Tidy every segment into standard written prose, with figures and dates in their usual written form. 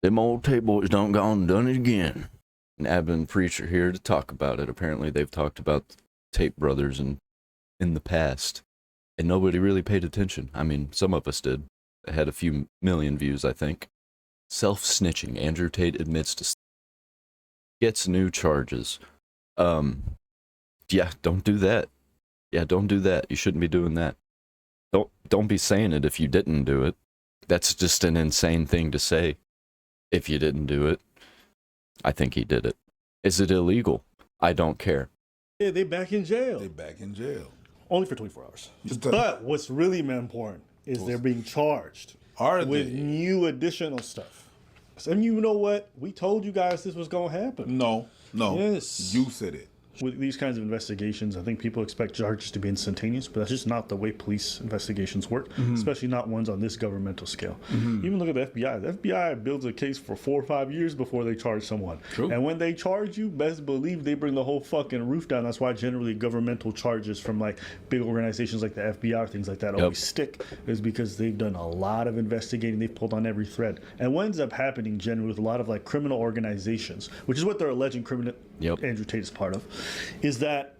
Them old Tate boys done gone and done it again. And Ab and Preacher here to talk about it. Apparently they've talked about the Tate brothers in the past, and nobody really paid attention. I mean, some of us did. It had a few million views, I think. Self-snitching. Andrew Tate admits to gets new charges. Yeah, don't do that. Yeah, don't do that. You shouldn't be doing that. Don't be saying it if you didn't do it. That's just an insane thing to say. If you didn't do it, I think he did it. Is it illegal? I don't care. Yeah, they back in jail. They back in jail. Only for 24 hours. But what's really important is they're being charged with new additional stuff. And you know what? We told you guys this was going to happen. No. Yes. You said it. With these kinds of investigations, I think people expect charges to be instantaneous, but that's just not the way police investigations work, especially not ones on this governmental scale. Even look at the FBI. The FBI builds a case for 4 or 5 years before they charge someone. True. And when they charge you, best believe they bring the whole fucking roof down. That's why generally governmental charges from like big organizations like the FBI or things like that always stick, is because they've done a lot of investigating. They've pulled on every thread. And what ends up happening generally with a lot of like criminal organizations, which is what they're alleging Andrew Tate is part of, is that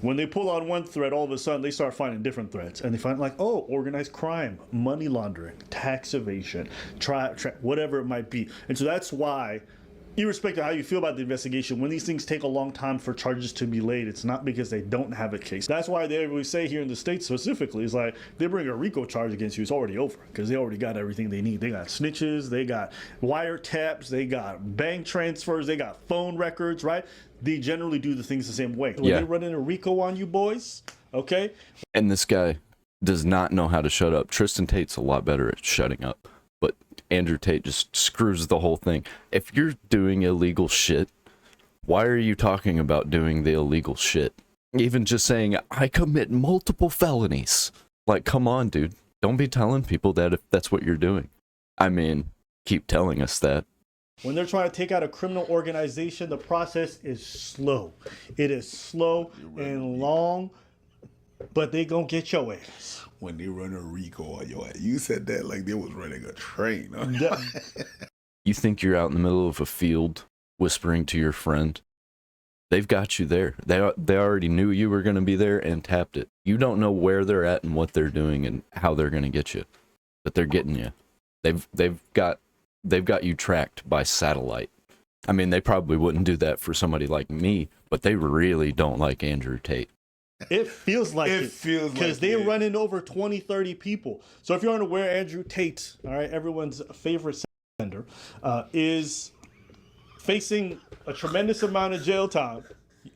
when they pull on one thread, all of a sudden they start finding different threads, and they find like, oh, organized crime, money laundering, tax evasion, whatever it might be. And so that's why, irrespective of how you feel about the investigation, when these things take a long time for charges to be laid, it's not because they don't have a case. That's why they always say here in the States specifically, is like, they bring a RICO charge against you, it's already over, because they already got everything they need. They got snitches, they got wiretaps, they got bank transfers, they got phone records, right? They generally do the things the same way. When they run in a RICO on you boys, okay? And this guy does not know how to shut up. Tristan Tate's a lot better at shutting up, but Andrew Tate just screws the whole thing. If you're doing illegal shit, why are you talking about doing the illegal shit? Even just saying, I commit multiple felonies. Like, come on, dude. Don't be telling people that if that's what you're doing. I mean, keep telling us that. When they're trying to take out a criminal organization, the process is slow. It is slow and long, but they gonna get your ass. When they run a RICO on your ass. You said that like they was running a train. Huh? You think you're out in the middle of a field whispering to your friend? They've got you there. They already knew you were going to be there and tapped it. You don't know where they're at and what they're doing and how they're going to get you, but they're getting you. They've got you tracked by satellite. I mean, they probably wouldn't do that for somebody like me, but they really don't like Andrew Tate. It feels like it. Because they're running over 20, 30 people. So if you're unaware, Andrew Tate, all right, everyone's favorite sender, is facing a tremendous amount of jail time.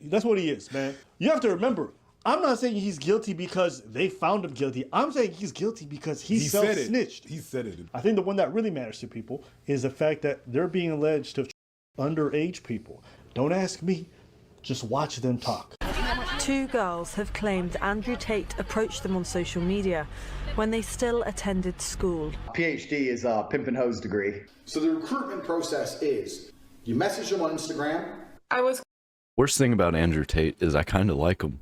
That's what he is, man. You have to remember, I'm not saying he's guilty because they found him guilty. I'm saying he's guilty because he self-snitched. He said it. I think the one that really matters to people is the fact that they're being alleged to underage people. Don't ask me. Just watch them talk. 2 girls have claimed Andrew Tate approached them on social media when they still attended school. PhD is a pimp and hose degree. So the recruitment process is, you message them on Instagram. Worst thing about Andrew Tate is I kind of like him.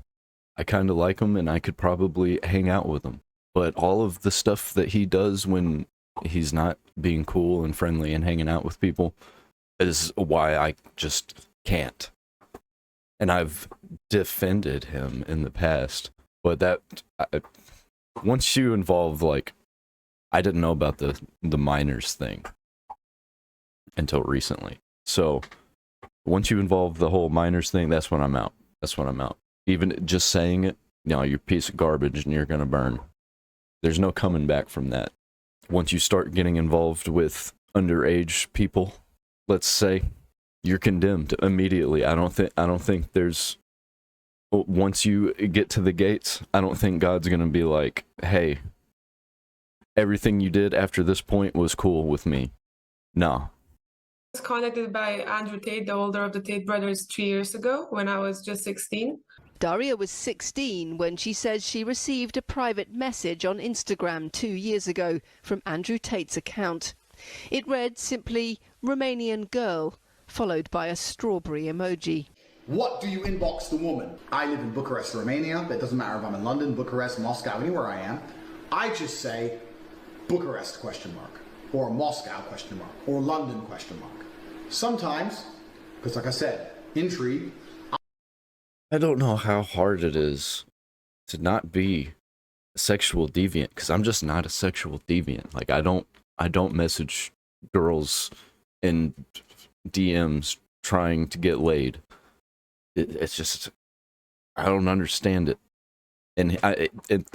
And I could probably hang out with him. But all of the stuff that he does when he's not being cool and friendly and hanging out with people is why I just can't. And I've defended him in the past, but once you involve, like, I didn't know about the minors thing until recently. So once you involve the whole minors thing, that's when I'm out. Even just saying it, you're a piece of garbage and you're going to burn. There's no coming back from that. Once you start getting involved with underage people, let's say, you're condemned immediately. I don't think there's, once you get to the gates, I don't think God's going to be like, hey, everything you did after this point was cool with me. No. I was contacted by Andrew Tate, the older of the Tate brothers, 3 years ago when I was just 16. Daria was 16 when she says she received a private message on Instagram 2 years ago from Andrew Tate's account. It read simply, Romanian girl, followed by a strawberry emoji. What do you inbox the woman? I live in Bucharest, Romania. It doesn't matter if I'm in London, Bucharest, Moscow, anywhere I am. I just say, Bucharest, question mark. or a Moscow question mark, or London question mark. Sometimes, because like I said, intrigue. I don't know how hard it is to not be a sexual deviant, because I'm just not a sexual deviant. Like I don't message girls in DMs trying to get laid. It's just, I don't understand it. And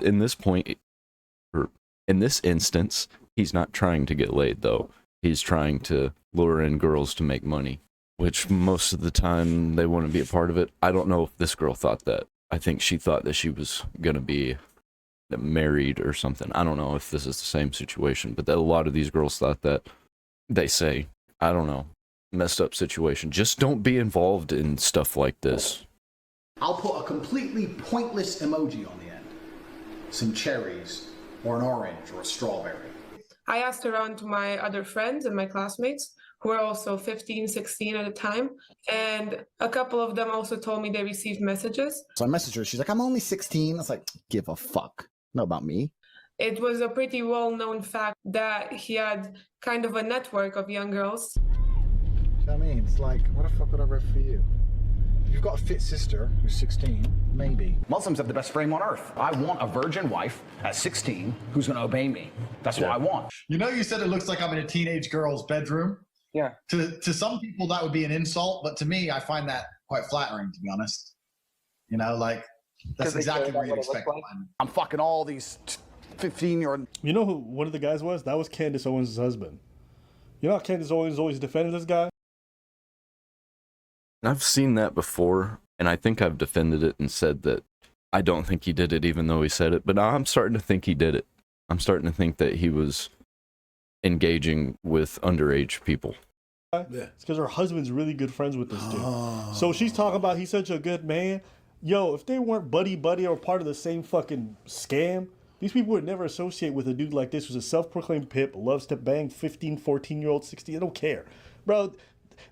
in this point, or in this instance, he's not trying to get laid though. He's trying to lure in girls to make money, which most of the time they wouldn't be a part of it. I don't know if this girl thought that. I think she thought that she was gonna be married or something. I don't know if this is the same situation, but a lot of these girls thought that. They say, I don't know, messed up situation. Just don't be involved in stuff like this. I'll put a completely pointless emoji on the end. Some cherries, or an orange, or a strawberry. I asked around to my other friends and my classmates who were also 15, 16 at the time. And a couple of them also told me they received messages. So I messaged her. She's like, I'm only 16. I was like, give a fuck. Know about me. It was a pretty well-known fact that he had kind of a network of young girls. You know what I mean? It's like, what the fuck would I read for you? If you've got a fit sister who's 16, maybe. Muslims have the best frame on earth. I want a virgin wife at 16 who's going to obey me. That's what I want. You know, you said it looks like I'm in a teenage girl's bedroom. Yeah. To some people, that would be an insult, but to me, I find that quite flattering, to be honest. You know, like, that's exactly what you'd expect. I'm fucking all these 15-year-old. You know who one of the guys was? That was Candace Owens' husband. You know how Candace Owens always defended this guy? I've seen that before, and I think I've defended it and said that I don't think he did it, even though he said it. But now I'm starting to think he did it. I'm starting to think that he was engaging with underage people. Yeah. It's because her husband's really good friends with this dude. So she's talking about he's such a good man. Yo, if they weren't buddy or part of the same fucking scam, these people would never associate with a dude like this who's a self-proclaimed pimp, loves to bang 15, 14-year-old, 16. I don't care. Bro,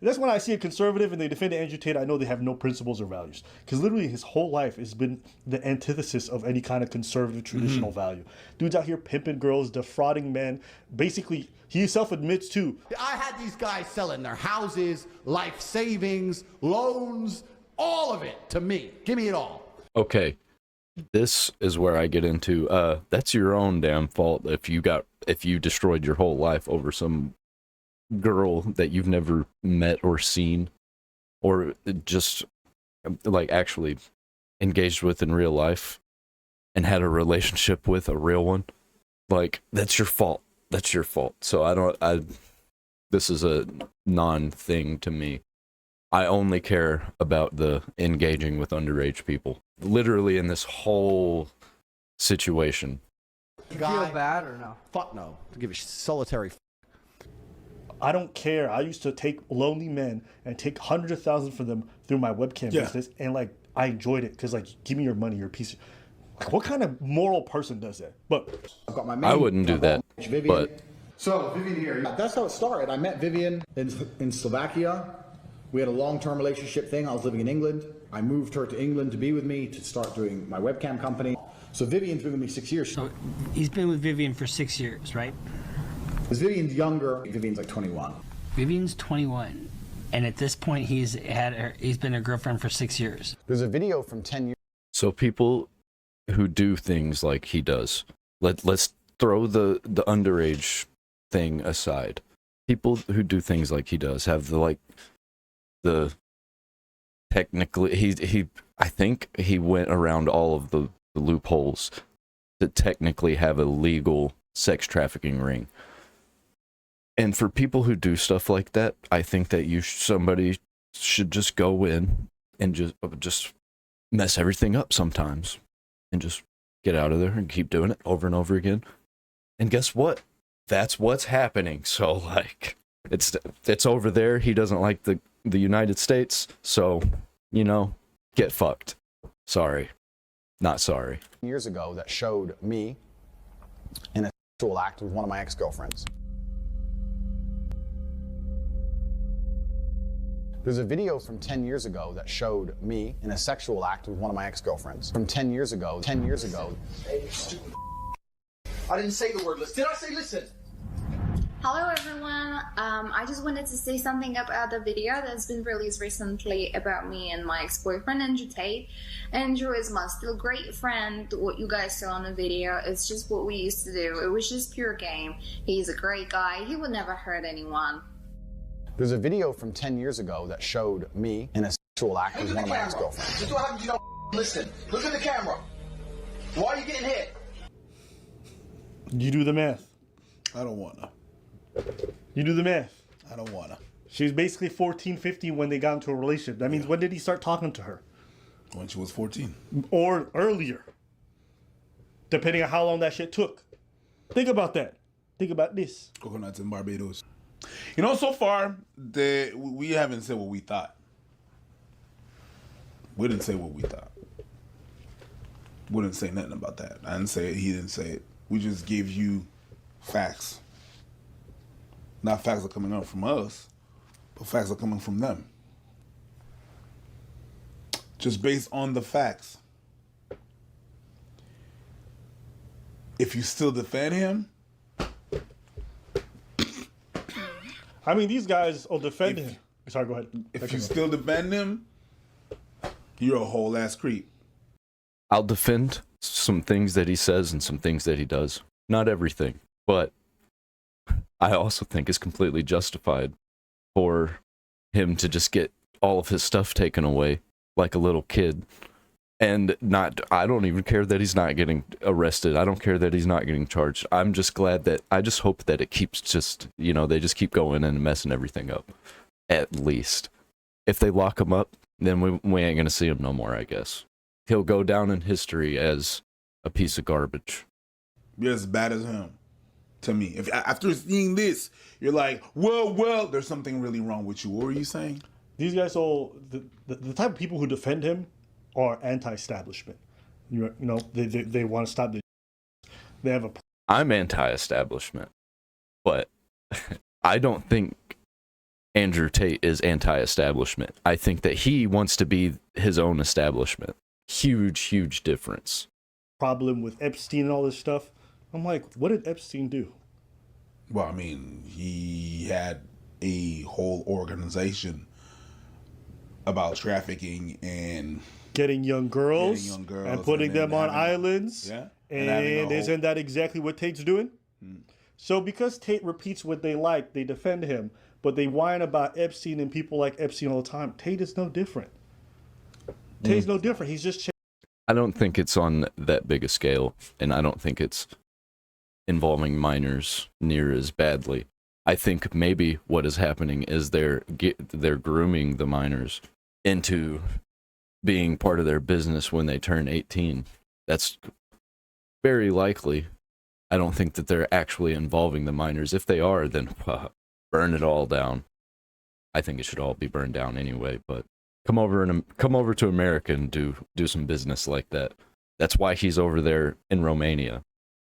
that's when I see a conservative and they defend Andrew Tate, I know they have no principles or values. Because literally his whole life has been the antithesis of any kind of conservative, traditional value. Dude's out here pimping girls, defrauding men. Basically, he himself admits too. I had these guys selling their houses, life savings, loans, all of it to me. Give me it all. Okay, this is where I get into, that's your own damn fault if you destroyed your whole life over some girl that you've never met or seen, or just like actually engaged with in real life and had a relationship with a real one. Like, that's your fault. That's your fault. So this is a non-thing to me. I only care about the engaging with underage people. Literally in this whole situation. You feel bad or no? Fuck no. To give a solitary. I don't care. I used to take lonely men and take hundreds of thousands for them through my webcam business, and like I enjoyed it because like, give me your money, you're a piece of. Like, what kind of moral person does that? But I've got my main, I wouldn't do that. Vivian. But So Vivian here. That's how it started. I met Vivian in Slovakia. We had a long-term relationship thing. I was living in England. I moved her to England to be with me to start doing my webcam company. So Vivian's been with me 6 years. So he's been with Vivian for 6 years, right? Because Vivian's younger. Vivian's like 21. Vivian's 21, and at this point he's been a girlfriend for 6 years. There's a video from 10 years. so people who do things like he does, let's throw the underage thing aside. People who do things like he does have the technically he I think he went around all of the loopholes that technically have a legal sex trafficking ring. And for people who do stuff like that, I think that somebody should just go in and just mess everything up sometimes and just get out of there and keep doing it over and over again. And guess what? That's what's happening. So like it's over there. He doesn't like the United States, so get fucked. Sorry. Not sorry. Years ago that showed me in a sexual act with one of my ex-girlfriends. There's a video from 10 years ago that showed me in a sexual act with one of my ex-girlfriends. From 10 years ago. I didn't say the word listen. Did I say listen? Hello everyone, I just wanted to say something about the video that's been released recently about me and my ex-boyfriend Andrew Tate. Andrew is my still great friend. What you guys saw in the video is just what we used to do. It was just pure game. He's a great guy, he would never hurt anyone. There's a video from 10 years ago that showed me in a sexual act with one of my ex-girlfriends. Just what happens you don't listen. Look at the camera. Why are you getting hit? You do the math. I don't wanna. You do the math. I don't wanna. She's basically 14, 15 when they got into a relationship. That means when did he start talking to her? When she was 14. Or earlier. Depending on how long that shit took. Think about that. Think about this. Coconuts in Barbados. You know, so far, we haven't said what we thought. We didn't say what we thought. We didn't say nothing about that. I didn't say it. He didn't say it. We just gave you facts. Not facts are coming up from us, but facts are coming from them. Just based on the facts. If you still defend him, I mean, these guys will defend him. Sorry, go ahead. If you still defend him, you're a whole ass creep. I'll defend some things that he says and some things that he does. Not everything, but I also think it's completely justified for him to just get all of his stuff taken away like a little kid. And I don't even care that he's not getting arrested. I don't care that he's not getting charged. I'm just glad that, I just hope that it keeps just, you know, they just keep going and messing everything up. At least. If they lock him up, then we ain't gonna see him no more, I guess. He'll go down in history as a piece of garbage. You're as bad as him, to me. If after seeing this, you're like, well, there's something really wrong with you. What were you saying? These guys all, the type of people who defend him are anti-establishment. You know, they want to stop the. They have a. I'm anti-establishment, but I don't think Andrew Tate is anti-establishment. I think that he wants to be his own establishment. Huge difference. Problem with Epstein and all this stuff. I'm like, what did Epstein do? Well, I mean, he had a whole organization about trafficking and getting young girls and putting them on islands. Yeah. And isn't that exactly what Tate's doing? Hmm. So because Tate repeats what they like, they defend him, but they whine about Epstein and people like Epstein all the time. Tate is no different. Tate's no different. He's just. I don't think it's on that big a scale, and I don't think it's involving minors near as badly. I think maybe what is happening is they're grooming the minors into being part of their business when they turn 18. That's very likely. I don't think that they're actually involving the minors. If they are, then burn it all down. I think it should all be burned down anyway, but come over to America and do some business like that. That's why he's over there in Romania,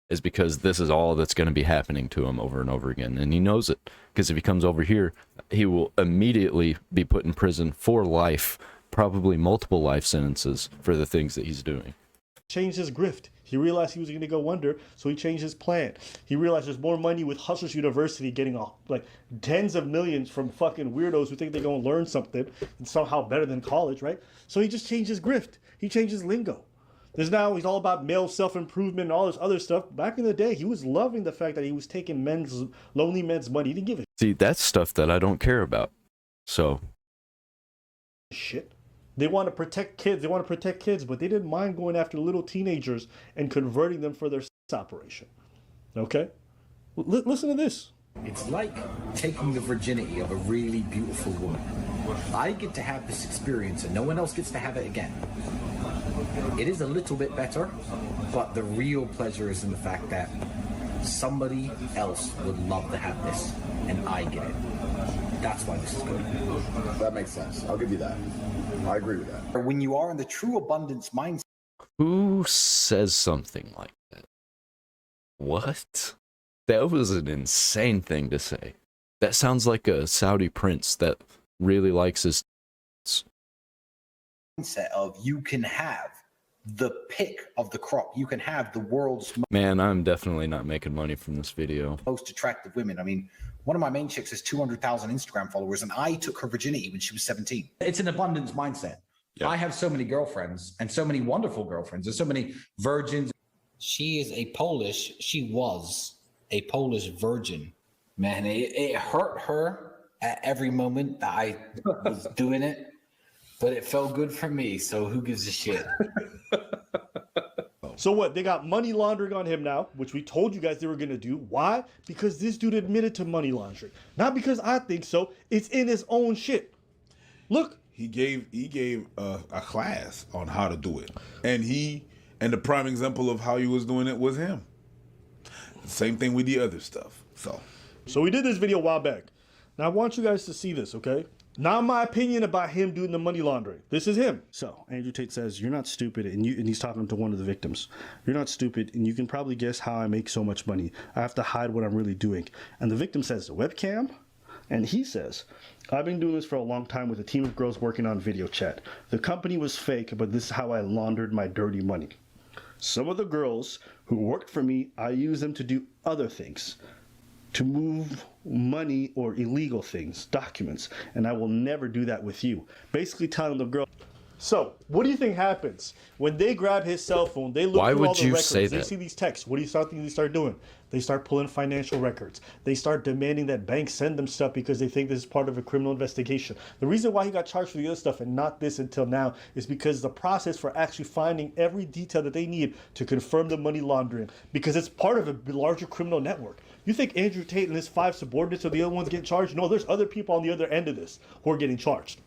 is because this is all that's going to be happening to him over and over again. And he knows it, because if he comes over here, he will immediately be put in prison for life, probably multiple life sentences for the things that he's doing. Changed his grift. He realized he was going to go under, so he changed his plan. He realized there's more money with Hustlers University getting like tens of millions from fucking weirdos who think they're going to learn something and somehow better than college, right? So he just changed his grift. He changed his lingo. He's all about male self-improvement and all this other stuff. Back in the day, he was loving the fact that he was taking lonely men's money. He didn't give a See, that's stuff that I don't care about. So. Shit. They want to protect kids. But they didn't mind going after little teenagers and converting them for their sex operation. Okay? Listen to this. It's like taking the virginity of a really beautiful woman. I get to have this experience and no one else gets to have it again. It is a little bit better, but the real pleasure is in the fact that somebody else would love to have this, and I get it. That's why this is good. That makes sense. I'll give you that. I agree with that. When you are in the true abundance mindset. Who says something like that? What? That was an insane thing to say. That sounds like a Saudi prince that really likes his mindset of you can have the pick of the crop. You can have the world's Man, I'm definitely not making money from this video. most attractive women. I mean, one of my main chicks has 200,000 Instagram followers, and I took her virginity when she was 17. It's an abundance mindset. Yeah. I have so many girlfriends and so many wonderful girlfriends and so many virgins. She was a Polish virgin. Man, it hurt her at every moment that I was doing it, but it felt good for me, so who gives a shit? So what? They got money laundering on him now, which we told you guys they were going to do. Why? Because this dude admitted to money laundering. Not because I think so. It's in his own shit. Look. He gave a class on how to do it. And the prime example of how he was doing it was him. Same thing with the other stuff. So we did this video a while back. Now I want you guys to see this, okay? Not my opinion about him doing the money laundering. This is him. So Andrew Tate says, "You're not stupid," and he's talking to one of the victims. "You're not stupid, and you can probably guess how I make so much money. I have to hide what I'm really doing." And the victim says, "The webcam?" And he says, "I've been doing this for a long time with a team of girls working on video chat. The company was fake, but this is how I laundered my dirty money. Some of the girls who worked for me, I used them to do other things, to move money or illegal things, documents, and I will never do that with you." Basically telling the girl. So, what do you think happens when they grab his cell phone? They look through all the records. They see these texts. What do you think they start doing? They start pulling financial records. They start demanding that banks send them stuff because they think this is part of a criminal investigation. The reason why he got charged for the other stuff and not this until now is because the process for actually finding every detail that they need to confirm the money laundering, because it's part of a larger criminal network. You think Andrew Tate and his 5 subordinates are the other ones getting charged? No, there's other people on the other end of this who are getting charged.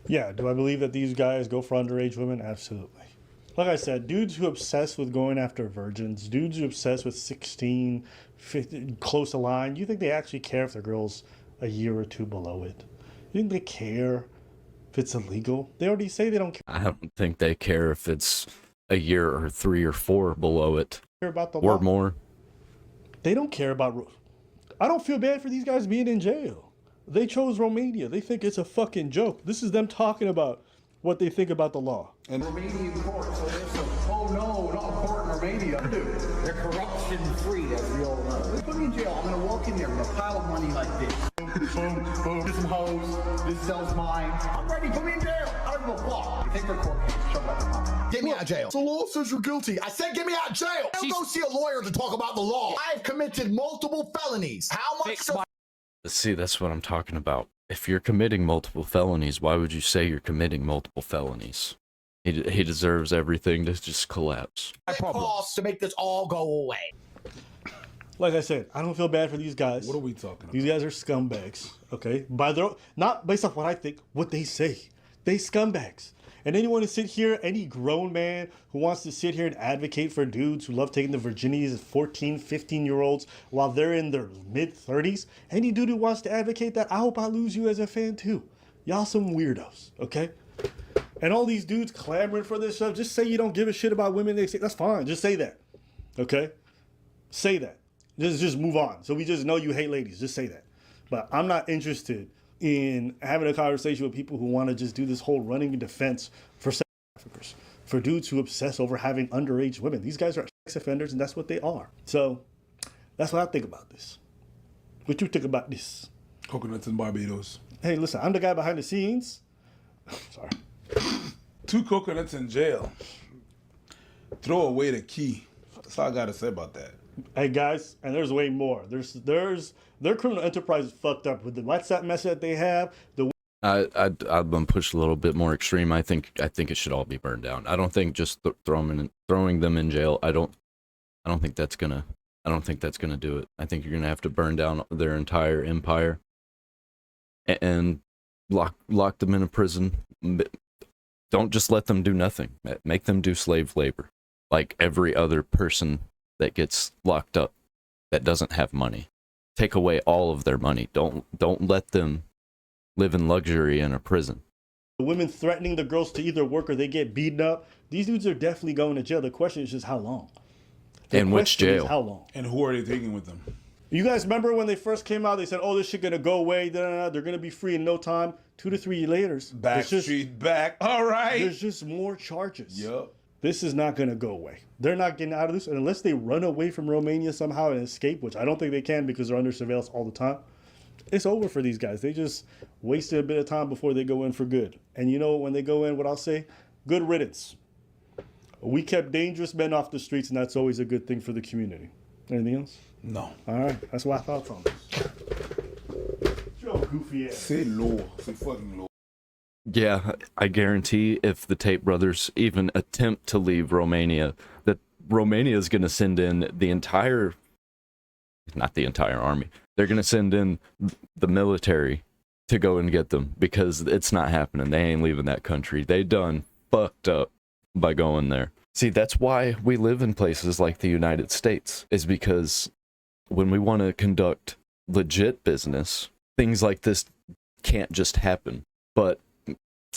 Yeah, do I believe that these guys go for underage women? Absolutely. Like I said, dudes who obsess with going after virgins, dudes who obsess with 16, 15, close a line, you think they actually care if their girl's a year or 2 below it? You think they care if it's illegal? They already say they don't care. I don't think they care if it's a year or 3 or 4 below it. Care about the or law. More. They don't care about... I don't feel bad for these guys being in jail. They chose Romania. They think it's a fucking joke. This is them talking about what they think about the law. And Romanian court, so there's some, oh no, not a court in Romania. Dude, they're corruption free, as we all know. They put me in jail. I'm gonna walk in there with a pile of money like this. Boom, boom, this some hoes, this sells mine. I'm ready, put me in jail. I don't give a fuck. You think they're court case, shove that in my mouth. Get me out of jail. The law says you're guilty. I said get me out of jail. Don't go see a lawyer to talk about the law. I have committed multiple felonies. How much? See, that's what I'm talking about. If you're committing multiple felonies, why would you say you're committing multiple felonies? He deserves everything to just collapse. I cost to make this all go away. Like I said, I don't feel bad for these guys. What are we talking about? These guys are scumbags, okay? By their, not based off what I think, what they say. They scumbags. And anyone to sit here, any grown man who wants to sit here and advocate for dudes who love taking the virginities of 14, 15-year-olds while they're in their mid-30s, any dude who wants to advocate that, I hope I lose you as a fan too. Y'all some weirdos, okay? And all these dudes clamoring for this stuff, just say you don't give a shit about women. They say, that's fine, just say that, okay? Say that. Just move on. So we just know you hate ladies, just say that. But I'm not interested in having a conversation with people who want to just do this whole running in defense for sex traffickers, for dudes who obsess over having underage women. These guys are sex offenders, and that's what they are. So that's what I think about this. What you think about this? Coconuts in Barbados. Hey, listen, I'm the guy behind the scenes. Sorry. 2 coconuts in jail. Throw away the key. That's all I got to say about that. Hey guys, and there's way more. Their criminal enterprise is fucked up with the WhatsApp message that they have. I've been pushed a little bit more extreme. I think it should all be burned down. I don't think just throwing them in jail. I don't think that's gonna do it. I think you're gonna have to burn down their entire empire and lock them in a prison. Don't just let them do nothing. Make them do slave labor, like every other person that gets locked up that doesn't have money. Take away all of their money. Don't let them live in luxury in a prison. The women threatening the girls to either work or they get beaten up. These dudes are definitely going to jail. The question is just how long. In which jail? How long? And who are they taking with them? You guys remember when they first came out? They said, "Oh, this shit gonna go away. They're gonna be free in no time." 2 to 3 years later, Backstreet back. All right. There's just more charges. Yup. This is not gonna go away. They're not getting out of this, and unless they run away from Romania somehow and escape, which I don't think they can because they're under surveillance all the time. It's over for these guys. They just wasted a bit of time before they go in for good. And you know, when they go in, what I'll say, good riddance. We kept dangerous men off the streets, and that's always a good thing for the community. Anything else? No. All right, that's what I thought from this. Joe, goofy ass. C'est lourd. C'est fucking lourd. Yeah, I guarantee if the Tate brothers even attempt to leave Romania, that Romania is going to send in the entire, not the entire army, they're going to send in the military to go and get them because it's not happening. They ain't leaving that country. They done fucked up by going there. See, that's why we live in places like the United States, is because when we want to conduct legit business, things like this can't just happen. But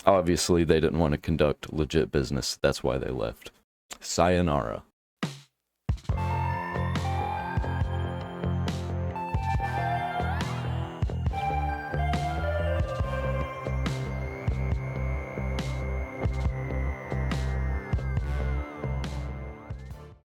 obviously, they didn't want to conduct legit business. That's why they left. Sayonara.